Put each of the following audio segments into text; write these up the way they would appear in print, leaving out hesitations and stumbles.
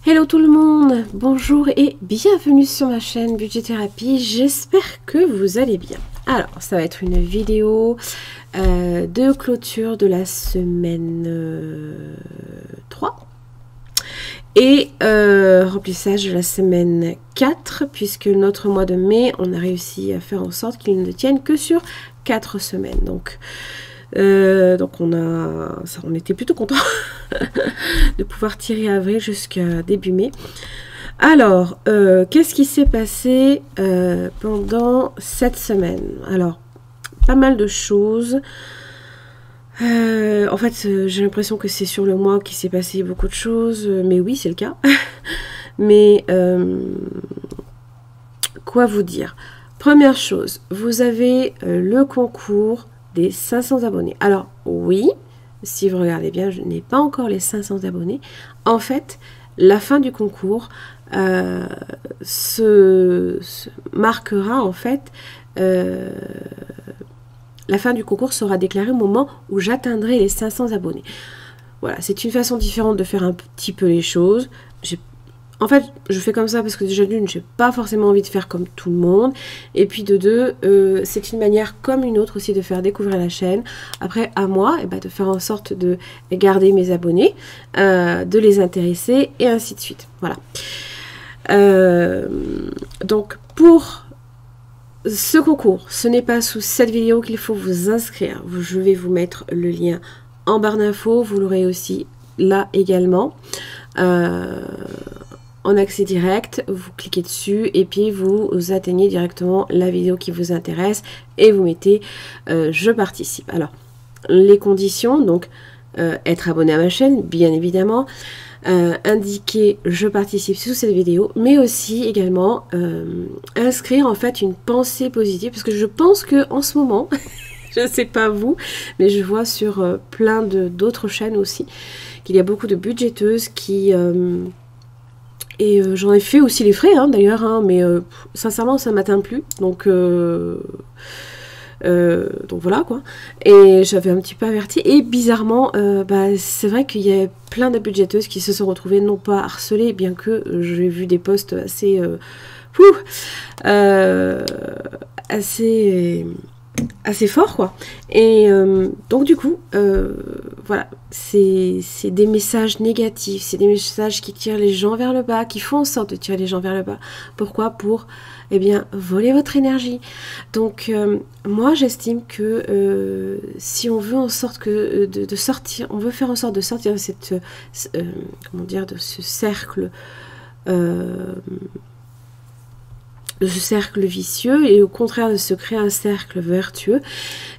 Hello tout le monde, bonjour et bienvenue sur ma chaîne Budget Thérapie, j'espère que vous allez bien. Alors, ça va être une vidéo de clôture de la semaine 3 et remplissage de la semaine 4, puisque notre mois de mai, on a réussi à faire en sorte qu'il ne tienne que sur 4 semaines. Donc on était plutôt content de pouvoir tirer avril jusqu'à début mai. Alors, qu'est-ce qui s'est passé pendant cette semaine? Alors, pas mal de choses. En fait, j'ai l'impression que c'est sur le mois qu'il s'est passé beaucoup de choses, mais oui, c'est le cas. Mais quoi vous dire? Première chose, vous avez le concours des 500 abonnés. Alors oui, si vous regardez bien, je n'ai pas encore les 500 abonnés. En fait, la fin du concours se marquera en fait. La fin du concours sera déclarée au moment où j'atteindrai les 500 abonnés. Voilà, c'est une façon différente de faire un petit peu les choses. En fait, je fais comme ça parce que déjà d'une, j'ai pas forcément envie de faire comme tout le monde. Et puis de deux, c'est une manière comme une autre aussi de faire découvrir la chaîne. Après, à moi, de faire en sorte de garder mes abonnés, de les intéresser et ainsi de suite. Voilà. Donc, pour ce concours, ce n'est pas sous cette vidéo qu'il faut vous inscrire. Je vais vous mettre le lien en barre d'infos. Vous l'aurez aussi là également. En accès direct, vous cliquez dessus et puis vous atteignez directement la vidéo qui vous intéresse et vous mettez je participe. Alors, les conditions, donc être abonné à ma chaîne, bien évidemment, indiquer je participe sous cette vidéo, mais aussi également inscrire en fait une pensée positive, parce que je pense que en ce moment, je ne sais pas vous, mais je vois sur plein d'autres chaînes aussi qu'il y a beaucoup de budgéteuses qui... et j'en ai fait aussi les frais, hein, d'ailleurs, hein, mais sincèrement, ça ne m'atteint plus. Donc voilà, quoi. Et j'avais un petit peu averti. Et bizarrement, c'est vrai qu'il y a plein de budgéteuses qui se sont retrouvées, non pas harcelées, bien que j'ai vu des posts assez... assez fort, quoi. Et donc du coup voilà, c'est des messages négatifs, c'est des messages qui tirent les gens vers le bas, qui font en sorte de tirer les gens vers le bas. Pourquoi? Pour voler votre énergie. Donc moi j'estime que si on veut en sorte que de sortir, on veut faire en sorte de sortir de cette comment dire, de ce cercle vicieux, et au contraire de se créer un cercle vertueux,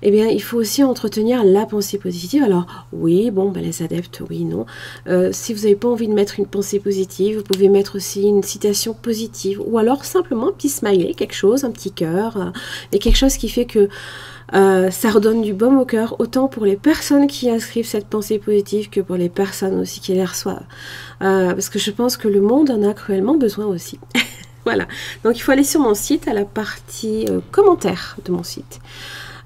il faut aussi entretenir la pensée positive. Alors oui, bon, les adeptes, oui, non. Si vous n'avez pas envie de mettre une pensée positive, vous pouvez mettre aussi une citation positive, ou alors simplement un petit smiley, quelque chose, un petit cœur, et quelque chose qui fait que ça redonne du baume au cœur, autant pour les personnes qui inscrivent cette pensée positive que pour les personnes aussi qui les reçoivent. Parce que je pense que le monde en a cruellement besoin aussi. Voilà, donc il faut aller sur mon site, à la partie commentaires de mon site.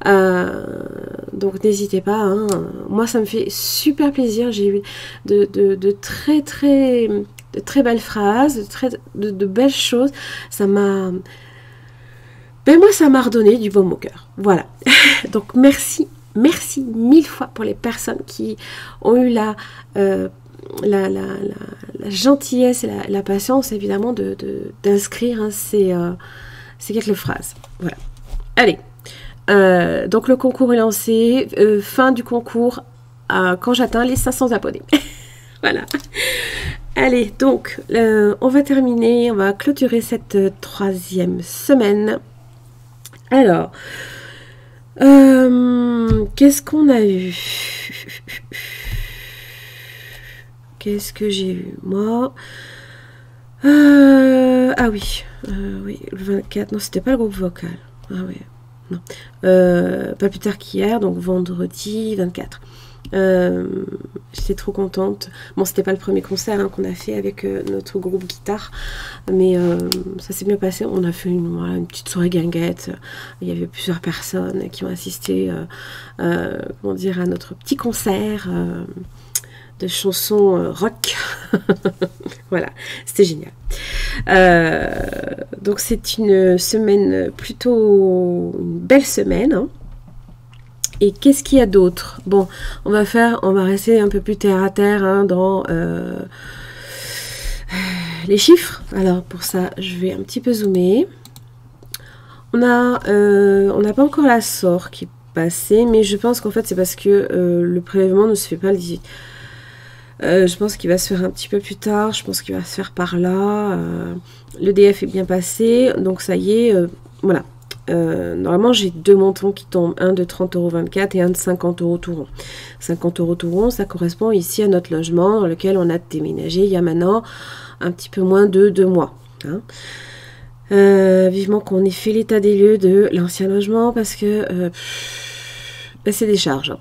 Donc n'hésitez pas, hein. Moi ça me fait super plaisir, j'ai eu de très belles phrases, de belles choses. Ça m'a... moi ça m'a redonné du baume au cœur. Voilà, donc merci mille fois pour les personnes qui ont eu la gentillesse et la patience, évidemment, d'inscrire ces quelques phrases. Voilà. Allez. Donc, le concours est lancé. Fin du concours quand j'atteins les 500 abonnés. Voilà. Allez, donc, on va terminer. On va clôturer cette 3e semaine. Alors, qu'est-ce qu'on a eu? Qu'est-ce que j'ai eu, moi? Ah oui, oui, le 24, non, c'était pas le groupe vocal. Ah oui, non. Pas plus tard qu'hier, donc vendredi 24. J'étais trop contente. Bon, c'était pas le premier concert qu'on a fait avec notre groupe guitare, mais ça s'est bien passé. On a fait une petite soirée guinguette. Il y avait plusieurs personnes qui ont assisté comment dire, à notre petit concert. de chansons rock. Voilà, c'était génial. Donc c'est une semaine plutôt une belle semaine. Hein. Et qu'est-ce qu'il y a d'autre? Bon, on va rester un peu plus terre à terre hein, dans les chiffres. Alors pour ça, je vais un petit peu zoomer. On n'a pas encore la SOR qui est passée, mais je pense qu'en fait c'est parce que le prélèvement ne se fait pas le 18. Je pense qu'il va se faire un petit peu plus tard. Je pense qu'il va se faire par là. L'EDF est bien passé. Donc ça y est. Voilà. Normalement, j'ai deux montants qui tombent. Un de 30,24 € et un de 50 € tout rond. 50 € tout rond, ça correspond ici à notre logement dans lequel on a déménagé il y a maintenant un petit peu moins de 2 mois. Hein. Vivement qu'on ait fait l'état des lieux de l'ancien logement parce que c'est des charges.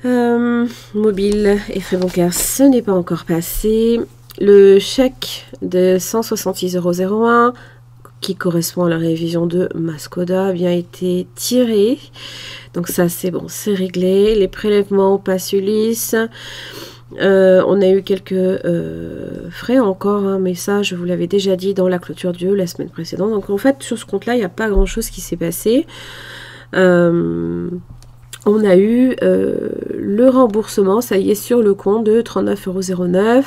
Mobile et frais bancaires, ce n'est pas encore passé. Le chèque de 166,01 € qui correspond à la révision de Mascoda a bien été tiré. Donc ça c'est bon, c'est réglé. Les prélèvements passent Ulysse. On a eu quelques frais encore, hein, mais ça je vous l'avais déjà dit dans la clôture Dieu la semaine précédente. Donc en fait sur ce compte là il n'y a pas grand chose qui s'est passé. On a eu le remboursement, ça y est, sur le compte de 39,09 €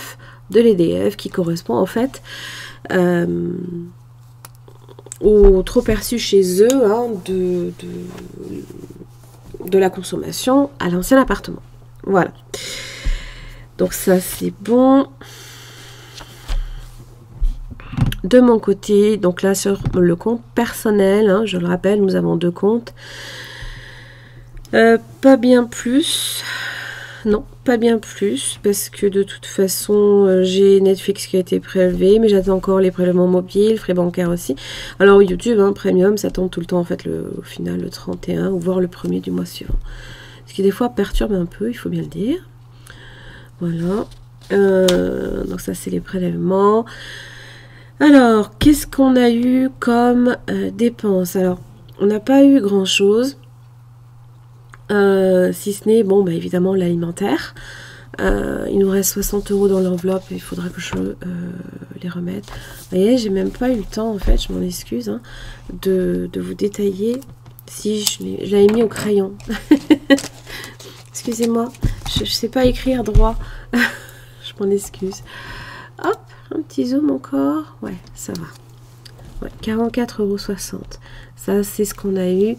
de l'EDF qui correspond en fait au trop perçu chez eux hein, de la consommation à l'ancien appartement. Voilà. Donc ça c'est bon. De mon côté, donc là sur le compte personnel, hein, je le rappelle, nous avons deux comptes. Pas bien plus. Non, pas bien plus, parce que de toute façon, j'ai Netflix qui a été prélevé, mais j'attends encore les prélèvements mobiles, frais bancaires aussi. Alors YouTube, hein, Premium, ça tombe tout le temps, en fait, au final, le 31, ou voire le 1er du mois suivant. Ce qui, des fois, perturbe un peu, il faut bien le dire. Voilà. Donc ça, c'est les prélèvements. Alors, qu'est-ce qu'on a eu comme dépenses? Alors, on n'a pas eu grand-chose. Si ce n'est, bon, bah, évidemment, l'alimentaire. Il nous reste 60 € dans l'enveloppe et il faudra que je les remette. Vous voyez, j'ai même pas eu le temps, en fait, je m'en excuse, hein, de vous détailler. Si je l'avais mis au crayon. Excusez-moi, je sais pas écrire droit. Je m'en excuse. Hop, un petit zoom encore. Ouais, ça va. Ouais, 44,60 €. Ça, c'est ce qu'on a eu.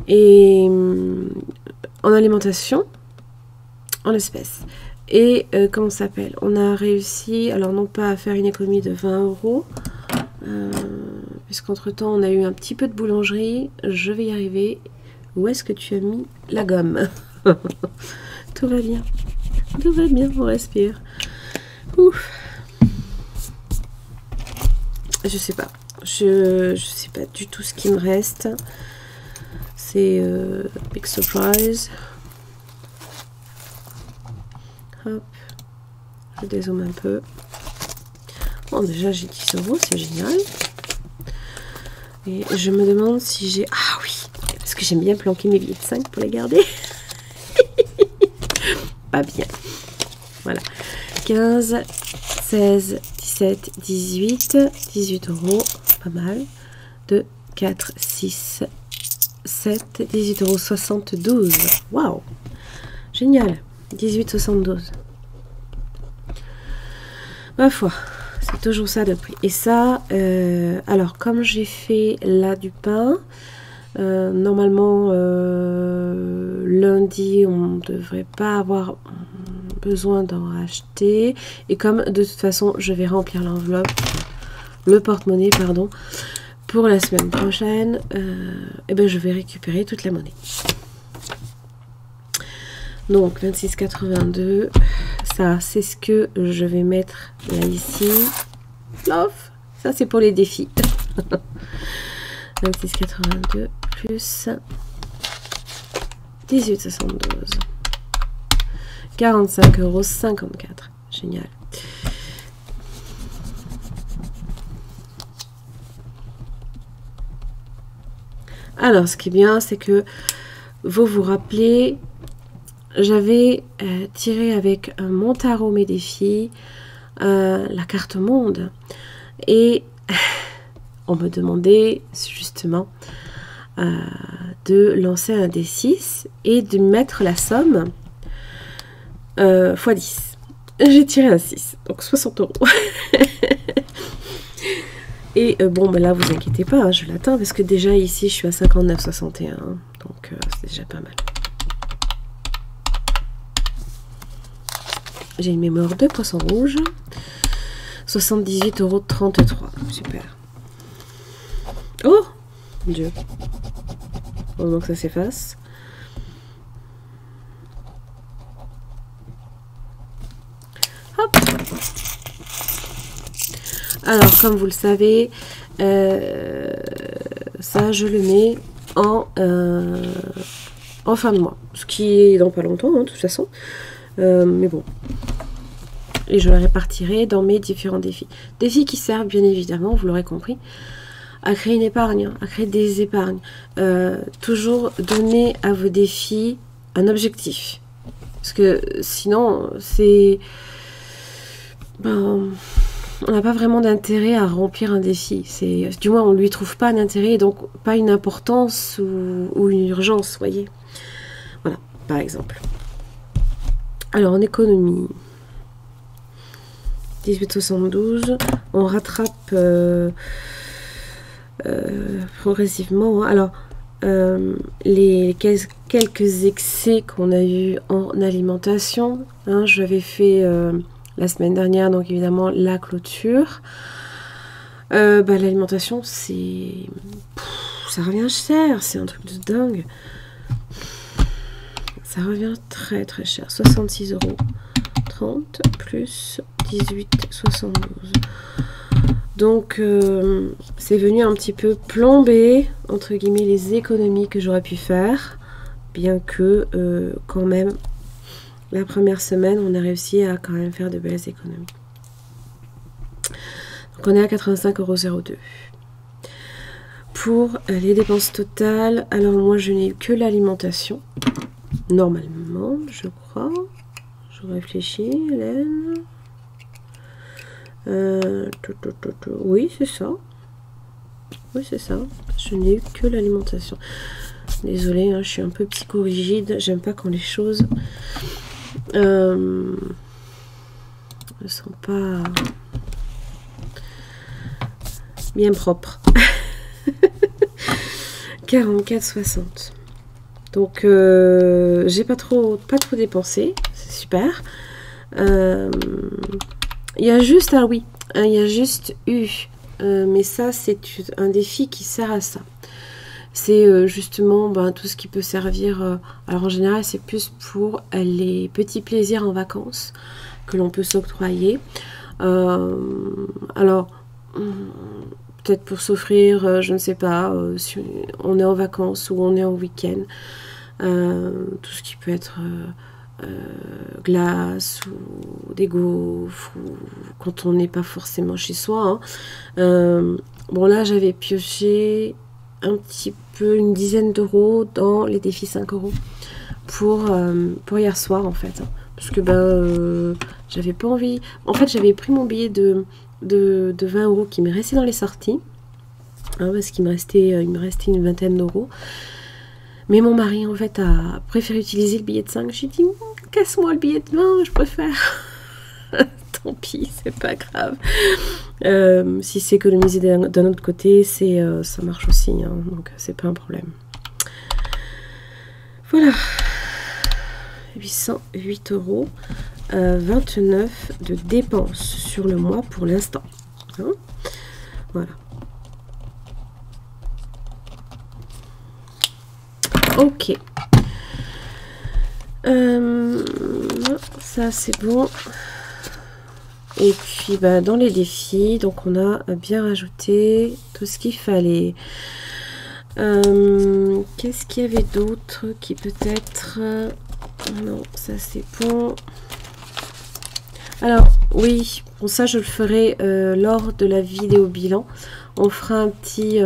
Et en alimentation, en espèces. Et comment ça s'appelle? On a réussi, alors non pas à faire une économie de 20 €, puisqu'entre temps on a eu un petit peu de boulangerie. Je vais y arriver. Où est-ce que tu as mis la gomme? Tout va bien. Tout va bien, on respire. Ouf. Je sais pas. Je sais pas du tout ce qui me reste. C'est big surprise. Hop. Je dézoome un peu. Bon, déjà j'ai 10 €, c'est génial. Et je me demande si j'ai... Ah oui, parce que j'aime bien planquer mes billets de 5 pour les garder. Pas bien. Voilà. 15, 16, 17, 18. 18 €. Pas mal. 2, 4, 6, 7, 18,72 €. Waouh! Génial. 18,72 €. Ma foi, c'est toujours ça de prix. Et ça, alors comme j'ai fait là du pain, normalement lundi on ne devrait pas avoir besoin d'en racheter. Et comme de toute façon je vais remplir l'enveloppe, le porte-monnaie pardon, pour la semaine prochaine, et ben je vais récupérer toute la monnaie. Donc 26,82, ça c'est ce que je vais mettre là ici. Love, ça c'est pour les défis. 26,82 plus 18,72. 45,54 €. Génial. Alors, ce qui est bien, c'est que vous vous rappelez, j'avais tiré avec mon tarot mes défis la carte monde. Et on me demandait justement de lancer un D6 et de mettre la somme x 10. J'ai tiré un 6, donc 60 €. Et bon, ben là, vous inquiétez pas, hein, je l'atteins parce que déjà ici, je suis à 59,61. Donc, c'est déjà pas mal. J'ai une mémoire de poisson rouge. 78,33 €. Super. Oh mon Dieu. Heureusement que ça s'efface. Hop. Alors, comme vous le savez, ça, je le mets en fin de mois. Ce qui est dans pas longtemps, hein, de toute façon. Mais bon. Et je le répartirai dans mes différents défis. Défis qui servent, bien évidemment, vous l'aurez compris, à créer une épargne, à créer des épargnes. Toujours donner à vos défis un objectif. Parce que sinon, c'est... Ben, on n'a pas vraiment d'intérêt à remplir un défi. Du moins, on ne lui trouve pas d'intérêt, donc pas une importance ou une urgence, voyez. Voilà, par exemple. Alors, en économie, 18,72, on rattrape progressivement. Alors, les quelques excès qu'on a eu en alimentation, hein, je l'avais fait la semaine dernière, donc évidemment la clôture. L'alimentation, ça revient cher, c'est un truc de dingue. Ça revient très très cher, 66,30 € plus 18,72 €. Donc c'est venu un petit peu plomber entre guillemets les économies que j'aurais pu faire, bien que quand même la première semaine on a réussi à quand même faire de belles économies. Donc on est à 85,02 €. Pour les dépenses totales, alors moi je n'ai eu que l'alimentation, normalement je crois. Je réfléchis, Hélène. Oui, c'est ça. Oui, c'est ça. Je n'ai eu que l'alimentation. Désolée, hein, je suis un peu psychorigide. J'aime pas quand les choses ne sont pas bien propres. 44,60. Donc, j'ai pas trop dépensé. C'est super. Il y a juste, ah oui, il y a juste eu, mais ça c'est un défi qui sert à ça. C'est justement tout ce qui peut servir, alors en général c'est plus pour les petits plaisirs en vacances que l'on peut s'octroyer. Alors, peut-être pour s'offrir, je ne sais pas, si on est en vacances ou on est en week-end, tout ce qui peut être... glace ou des gaufres ou quand on n'est pas forcément chez soi, hein. Bon là j'avais pioché un petit peu, une dizaine d'euros dans les défis 5 € pour hier soir en fait, hein. Parce que j'avais pas envie, en fait j'avais pris mon billet de 20 € qui m'est resté dans les sorties, hein, parce qu'il me restait une vingtaine d'euros. Mais mon mari, en fait, a préféré utiliser le billet de 5. J'ai dit, casse-moi le billet de 20, je préfère. Tant pis, c'est pas grave. Si c'est économisé d'un autre côté, ça marche aussi, hein, donc c'est pas un problème. Voilà. 808 €, 29 de dépenses sur le mois pour l'instant. Hein, voilà. Ok. Ça c'est bon. Et puis dans les défis, donc on a bien rajouté tout ce qu'il fallait. Qu'est-ce qu'il y avait d'autre qui peut être... Non, ça c'est bon. Alors, oui, bon ça je le ferai lors de la vidéo bilan. On fera un petit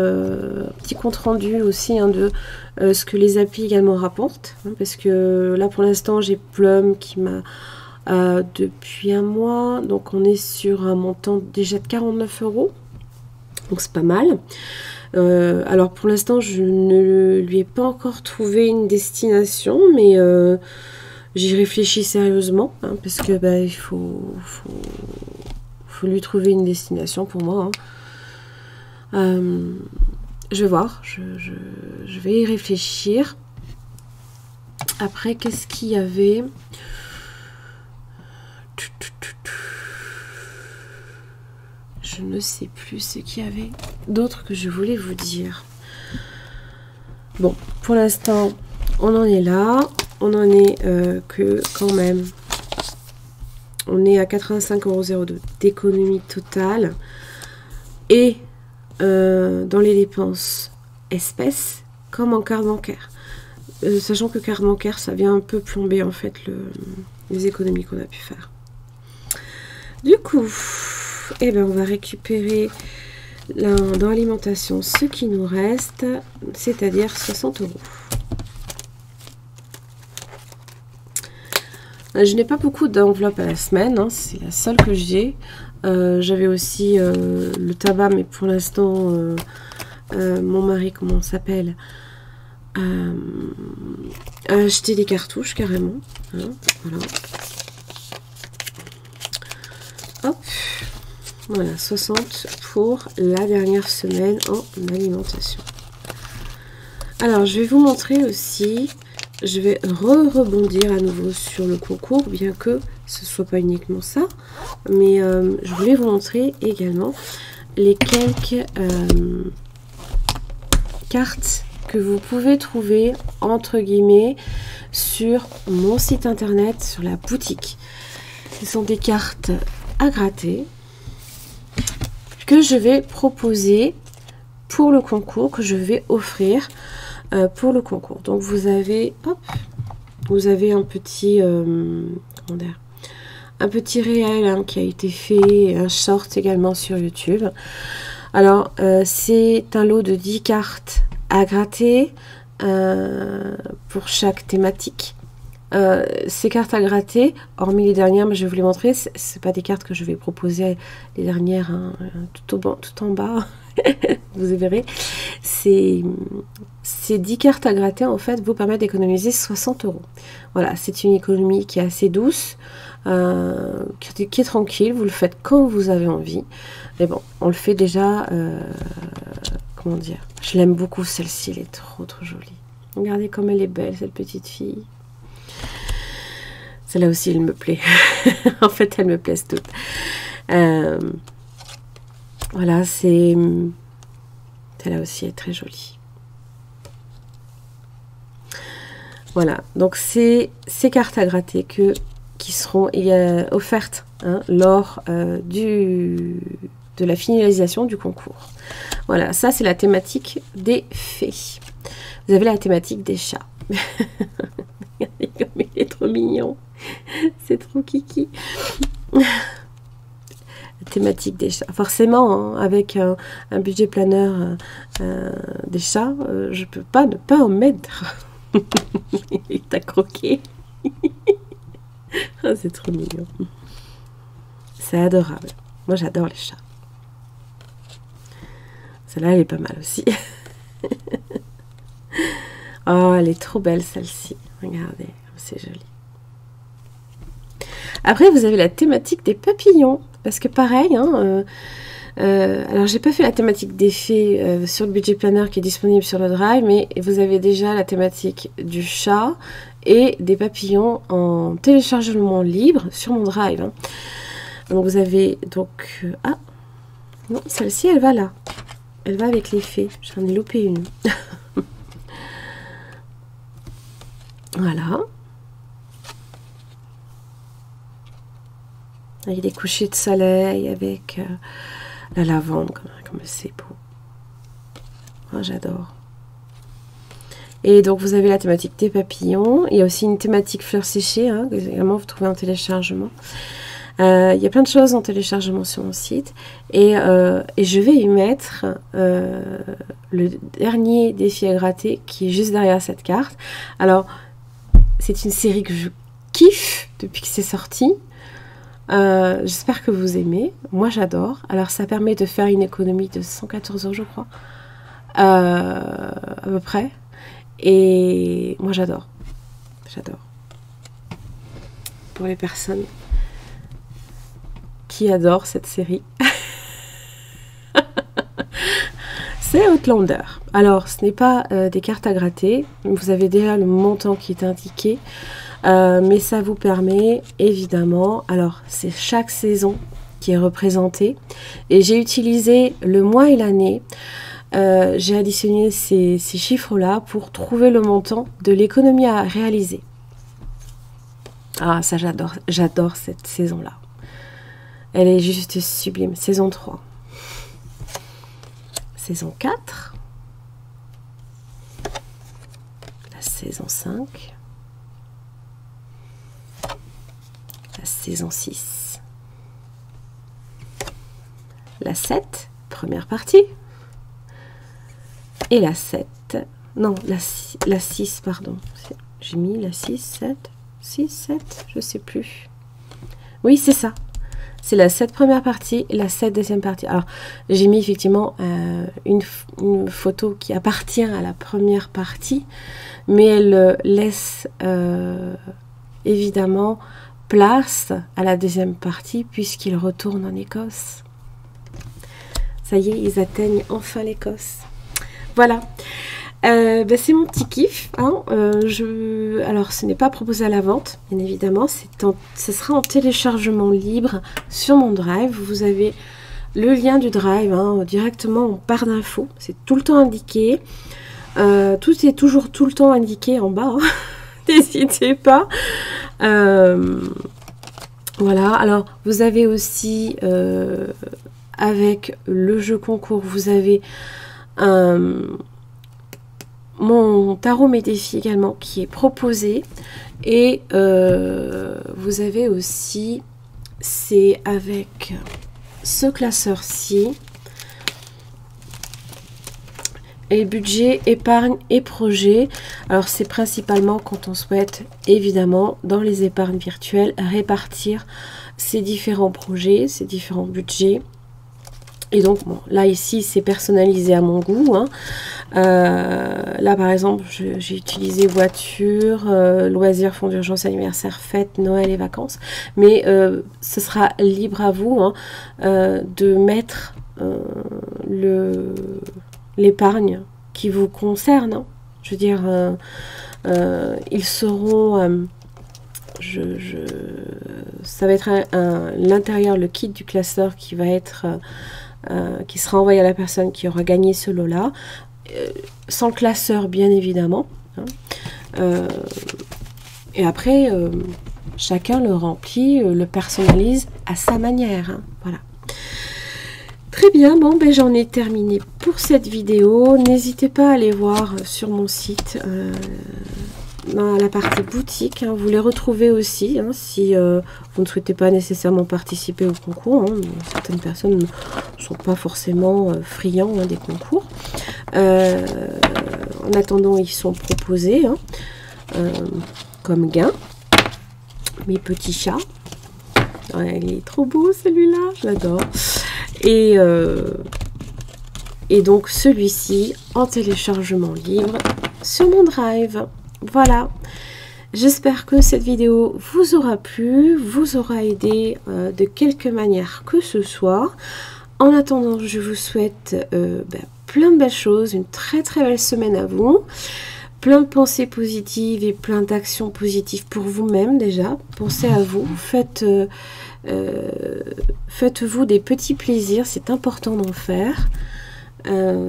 compte rendu aussi hein, de ce que les applis également rapportent. Hein, parce que là pour l'instant j'ai Plum qui m'a depuis un mois. Donc on est sur un montant déjà de 49 €. Donc c'est pas mal. Alors pour l'instant je ne lui ai pas encore trouvé une destination. Mais j'y réfléchis sérieusement. Hein, parce que bah, il faut lui trouver une destination pour moi. Hein. Je vais voir, je vais y réfléchir. Après, qu'est-ce qu'il y avait? Je ne sais plus ce qu'il y avait d'autre que je voulais vous dire. Bon, pour l'instant, on en est là. On en est que quand même. On est à 85,02 € d'économie totale. Et dans les dépenses espèces comme en carte bancaire. Sachant que carte bancaire, ça vient un peu plomber en fait les économies qu'on a pu faire. Du coup, eh ben, on va récupérer dans l'alimentation ce qui nous reste, c'est-à-dire 60 €. Je n'ai pas beaucoup d'enveloppes à la semaine, hein, c'est la seule que j'ai. J'avais aussi le tabac, mais pour l'instant, mon mari, comment on s'appelle, a acheté des cartouches carrément. Hein, voilà. Hop. Voilà, 60 pour la dernière semaine en alimentation. Alors, je vais vous montrer aussi. Je vais rebondir à nouveau sur le concours, bien que ce soit pas uniquement ça. Mais je voulais vous montrer également les quelques cartes que vous pouvez trouver, entre guillemets, sur mon site internet, sur la boutique. Ce sont des cartes à gratter que je vais proposer pour le concours, que je vais offrir pour le concours. Donc vous avez, hop, vous avez un petit, comment dire, un petit réel hein, qui a été fait, un short également sur YouTube. Alors c'est un lot de 10 cartes à gratter pour chaque thématique. Ces cartes à gratter, hormis les dernières, mais je vais vous les montrer, c'est pas des cartes que je vais proposer, les dernières hein, tout en bas, vous verrez. Ces 10 cartes à gratter en fait vous permettent d'économiser 60 €. Voilà, c'est une économie qui est assez douce, qui est tranquille, vous le faites quand vous avez envie. Mais bon, on le fait déjà, comment dire, je l'aime beaucoup celle-ci, elle est trop jolie. Regardez comme elle est belle cette petite fille. Celle-là aussi, elle me plaît. En fait, elles me plaisent toutes. Voilà, celle-là aussi est très jolie. Voilà, donc c'est ces cartes à gratter qui seront offertes hein, lors de la finalisation du concours. Voilà, ça c'est la thématique des fées. Vous avez la thématique des chats. Regardez comme il est trop mignon. C'est trop kiki. La thématique des chats. Forcément, hein, avec un budget planeur des chats, je peux pas ne pas en mettre. Il t'a croqué. Oh, c'est trop mignon. C'est adorable. Moi, j'adore les chats. Celle-là, elle est pas mal aussi. Oh, elle est trop belle, celle-ci. Regardez, c'est joli. Après, vous avez la thématique des papillons. Parce que pareil, hein, alors j'ai pas fait la thématique des fées sur le budget planner qui est disponible sur le Drive, mais vous avez déjà la thématique du chat et des papillons en téléchargement libre sur mon Drive. Hein. Donc vous avez donc... ah, non, celle-ci, elle va là. Elle va avec les fées. J'en ai loupé une. Voilà. Avec des couchers de soleil, avec la lavande, comme c'est beau. Oh, j'adore. Et donc, vous avez la thématique des papillons. Il y a aussi une thématique fleurs séchées, hein, que également vous trouvez en téléchargement. Il y a plein de choses en téléchargement sur mon site. Et je vais y mettre le dernier défi à gratter qui est juste derrière cette carte. Alors, c'est une série que je kiffe depuis que c'est sorti. J'espère que vous aimez. Moi, j'adore. Alors, ça permet de faire une économie de 114 € je crois. À peu près. Et moi, j'adore. J'adore. Pour les personnes qui adorent cette série. C'est Outlander. Alors, ce n'est pas des cartes à gratter. Vous avez déjà le montant qui est indiqué. Mais ça vous permet, évidemment... Alors, c'est chaque saison qui est représentée. Et j'ai utilisé le mois et l'année. J'ai additionné ces chiffres-là pour trouver le montant de l'économie à réaliser. Ah, ça, j'adore cette saison-là. Elle est juste sublime. Saison 3. Saison 4. La saison 5. La saison 6. La 7, première partie. Et la 7. Non, la 6, pardon. J'ai mis la 6, 7. 6, 7, je sais plus. Oui, c'est ça. C'est la 7 première partie et la 7 deuxième partie. Alors, j'ai mis effectivement une photo qui appartient à la première partie, mais elle laisse évidemment place à la deuxième partie puisqu'ils retournent en Écosse. Ça y est, ils atteignent enfin l'Écosse. Voilà. C'est mon petit kiff. Hein. Alors, ce n'est pas proposé à la vente, bien évidemment. Ce sera en téléchargement libre sur mon Drive. Vous avez le lien du Drive directement en barre d'infos. C'est tout le temps indiqué. Tout est toujours tout le temps indiqué en bas. Hein. N'hésitez pas. Voilà. Alors, vous avez aussi, avec le jeu concours, vous avez mon tarot mes défis également qui est proposé et vous avez aussi, c'est avec ce classeur-ci, et budget, épargne et projet. Alors c'est principalement quand on souhaite évidemment dans les épargnes virtuelles répartir ces différents projets, ces différents budgets. Et donc, bon, là, ici, c'est personnalisé à mon goût. Hein. Là, par exemple, j'ai utilisé voiture, loisirs, fonds d'urgence, anniversaire, fête, Noël et vacances. Mais ce sera libre à vous de mettre l'épargne qui vous concerne. Hein. Je veux dire, ils seront... ça va être l'intérieur, le kit du classeur qui va être... qui sera envoyé à la personne qui aura gagné ce lot-là, sans classeur bien évidemment. Hein. Et après, chacun le remplit, le personnalise à sa manière. Hein. Voilà. Très bien, bon, ben, j'en ai terminé pour cette vidéo. N'hésitez pas à aller voir sur mon site dans la partie boutique, hein, vous les retrouvez aussi hein, si vous ne souhaitez pas nécessairement participer au concours. Hein, certaines personnes ne sont pas forcément friands des concours. En attendant, ils sont proposés hein, comme gain. Mes petits chats. Ouais, il est trop beau celui-là, je l'adore. Et donc celui-ci en téléchargement libre sur mon Drive. Voilà, j'espère que cette vidéo vous aura plu, vous aura aidé de quelque manière que ce soit. En attendant, je vous souhaite plein de belles choses, une très très belle semaine à vous, plein de pensées positives et plein d'actions positives pour vous-même déjà. Pensez à vous, faites-vous des petits plaisirs, c'est important d'en faire.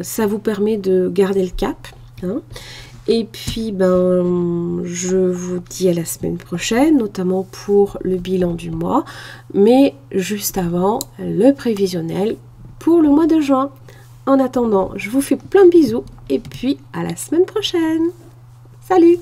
Ça vous permet de garder le cap. Hein. Et puis, je vous dis à la semaine prochaine, notamment pour le bilan du mois, mais juste avant, le prévisionnel pour le mois de juin. En attendant, je vous fais plein de bisous et puis à la semaine prochaine. Salut!